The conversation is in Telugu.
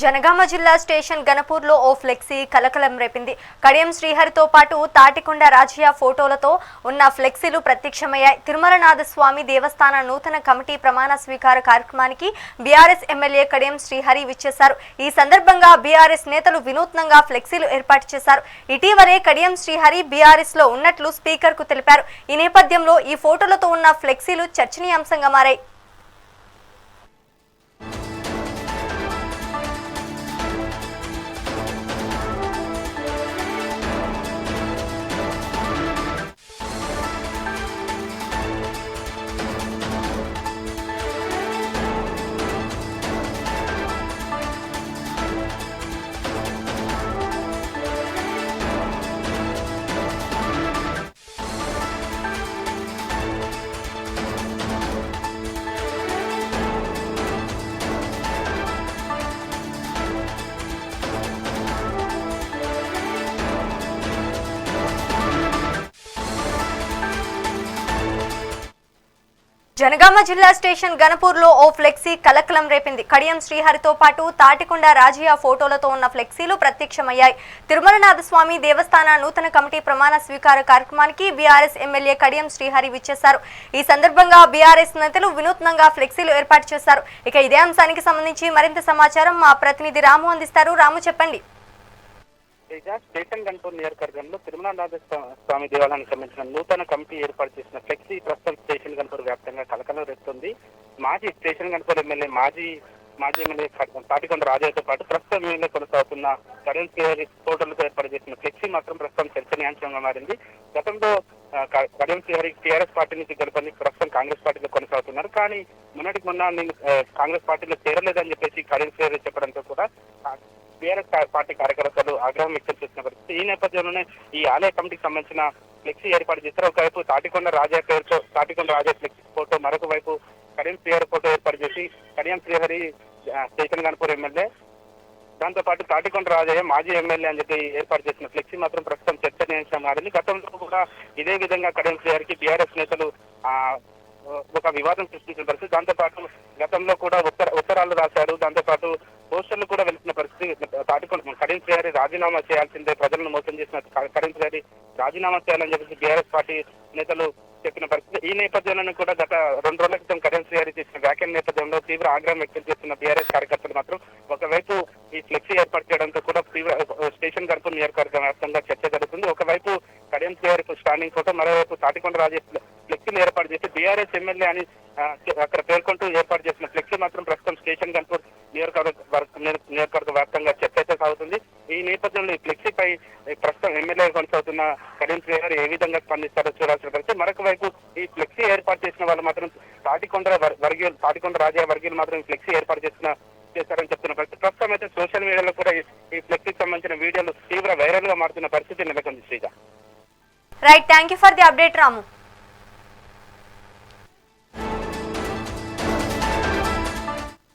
జనగామ జిల్లా స్టేషన్ గణపూర్లో ఓ ఫ్లెక్సీ కలకలం రేపింది. కడియం శ్రీహరితో పాటు తాటికొండ రాజయ్య ఫోటోలతో ఉన్న ఫ్లెక్సీలు ప్రత్యక్షమయ్యాయి. తిరుమలనాథ స్వామి దేవస్థాన నూతన కమిటీ ప్రమాణ స్వీకార కార్యక్రమానికి బీఆర్ఎస్ ఎమ్మెల్యే కడియం శ్రీహరి విచ్చేశారు. ఈ సందర్భంగా బీఆర్ఎస్ నేతలు వినూత్నంగా ఫ్లెక్సీలు ఏర్పాటు చేశారు. ఇటీవలే కడియం శ్రీహరి బీఆర్ఎస్ లో ఉన్నట్లు స్పీకర్ కు తెలిపారు. ఈ నేపథ్యంలో ఈ ఫోటోలతో ఉన్న ఫ్లెక్సీలు చర్చనీయాంశంగా మారాయి. జనగామ జిల్లా స్టేషన్ గణపూర్లో ఓ ఫ్లెక్సీ కలకలం రేపింది. కడియం శ్రీహరితో పాటు తాటికొండ రాజయ్య ఫోటోలతో ఉన్న ఫ్లెక్సీలు ప్రత్యక్షమయ్యాయి. తిరుమలనాథ స్వామి దేవస్థాన నూతన కమిటీ ప్రమాణ స్వీకార కార్యక్రమానికి బీఆర్ఎస్ ఎమ్మెల్యే కడియం శ్రీహరి విచ్చేశారు. ఈ సందర్భంగా బీఆర్ఎస్ నేతలు వినూత్నంగా ఫ్లెక్సీలు ఏర్పాటు చేశారు. ఇక ఇదే అంశానికి సంబంధించి మరింత సమాచారం మా ప్రతినిధి రాము అందిస్తారు. రాము, చెప్పండి. స్టేషన్ గణపూర్ నియోజకవర్గంలో తిరుమలనాథ స్వామి దేవాలయానికి సంబంధించిన నూతన కమిటీ ఏర్పాటు చేసిన ఫ్లెక్సీ ప్రస్తుతం స్టేషన్ గణపూర్ వ్యాప్తంగా కలకలం రేపుతుంది. మాజీ స్టేషన్ గణపూర్ ఎమ్మెల్యే మాజీ ఎమ్మెల్యే తాటికొండ రాజయ్యతో పాటు ప్రస్తుతం ఎమ్మెల్యే కొనసాగుతున్న కరెంట్ ఫోటోలతో ఏర్పాటు చేసిన ఫ్లెక్సీ మాత్రం ప్రస్తుతం చర్చనీయాంశంగా మారింది. గతంలో కడియం శ్రీహరి టీఆర్ఎస్ పార్టీ నుంచి గెలుపొంది ప్రస్తుతం కాంగ్రెస్ పార్టీలో కొనసాగుతున్నారు. కానీ మొన్న నేను కాంగ్రెస్ పార్టీలో చేరలేదని చెప్పేసి కడియం శ్రీహరి చెప్పడంతో కూడా టీఆర్ఎస్ పార్టీ కార్యకర్తలు ఆగ్రహం వ్యక్తం చేసిన పరిస్థితి. ఈ నేపథ్యంలోనే ఈ ఆలయ కమిటీకి సంబంధించిన ఫ్లెక్సీ ఏర్పాటు చేశారు. ఒకవైపు తాటికొండ రాజయ్య పేరుతో తాటికొండ రాజయ్య ఫ్లెక్సీ ఫోటో, మరొక వైపు కడియం శ్రీహరి ఫోటో ఏర్పాటు చేసి కడియం శ్రీహరి స్టేషన్ గణపూర్ ఎమ్మెల్యే, దాంతో పాటు తాటికొండ రాజయ్య మాజీ ఎమ్మెల్యే అని చెప్పి ఏర్పాటు చేసిన ఫ్లెక్సీ మాత్రం ప్రస్తుతం చర్చనీయాంశంగా మారింది. గతంలో కూడా ఇదే విధంగా కడియం శ్రీహరికి బీఆర్ఎస్ నేతలు ఒక వివాదం సృష్టించిన పరిస్థితి. దాంతో పాటు గతంలో కూడా ఉత్తరాలు రాశారు. దాంతో పాటు పోస్టర్లు కూడా వెళ్తున్న పరిస్థితి. కడియం శ్రీహరి రాజీనామా చేయాల్సిందే, ప్రజలను మోసం చేసిన కడియం శ్రీహరి రాజీనామా చేయాలని చెప్పేసి బీఆర్ఎస్ పార్టీ నేతలు చెప్పిన పరిస్థితి. ఈ నేపథ్యంలో కూడా గత 2 రోజుల క్రితం కడియం శ్రీహరి చేసిన వ్యాఖ్యల నేపథ్యంలో తీవ్ర ఆగ్రహం వ్యక్తం చేస్తున్న బీఆర్ఎస్ కార్యకర్తలు మాత్రం ఒకవైపు ఈ ఫ్లెక్సీ ఏర్పాటు చేయడంతో కూడా తీవ్ర స్టేషన్ గణపూర్ నియోజకవర్గం వ్యాప్తంగా చర్చ జరుగుతుంది. ఒకవైపు కడియం శ్రీహరి స్టాండింగ్ ఫోటో, మరోవైపు తాటికొండ రాజయ్య ఫ్లెక్సీలు ఏర్పాటు చేసి బీఆర్ఎస్ ఎమ్మెల్యే అని అక్కడ పేర్కొంటూ ఏర్పాటు చేసిన ఫ్లెక్సీ మాత్రం ప్రస్తుతం స్టేషన్ గణపూర్ నియోజకవర్గ వ్యాప్తంగా చర్చ అయితే సాగుతుంది. ఈ నేపథ్యంలో ఈ ఫ్లెక్సీపై ప్రస్తుతం ఎమ్మెల్యే కొనసాగుతున్న కడియం శ్రీహరి ఏ విధంగా స్పందిస్తారో చూడాల్సిన పరిస్థితి. మరొక వైపు ఈ ఫ్లెక్సీ ఏర్పాటు చేసిన వాళ్ళు మాత్రం తాటికొండ రాజయ్య వర్గీయులు మాత్రం ఫ్లెక్సీ ఏర్పాటు చేశారని చెప్తున్న పరిస్థితి. ప్రస్తుతం అయితే సోషల్ మీడియాలో కూడా ఈ ఫ్లెక్సీకి సంబంధించిన వీడియోలు తీవ్ర వైరల్ గా మారుతున్న పరిస్థితి నెలకొంది. Sreeja, right, thank you for the update Ramu.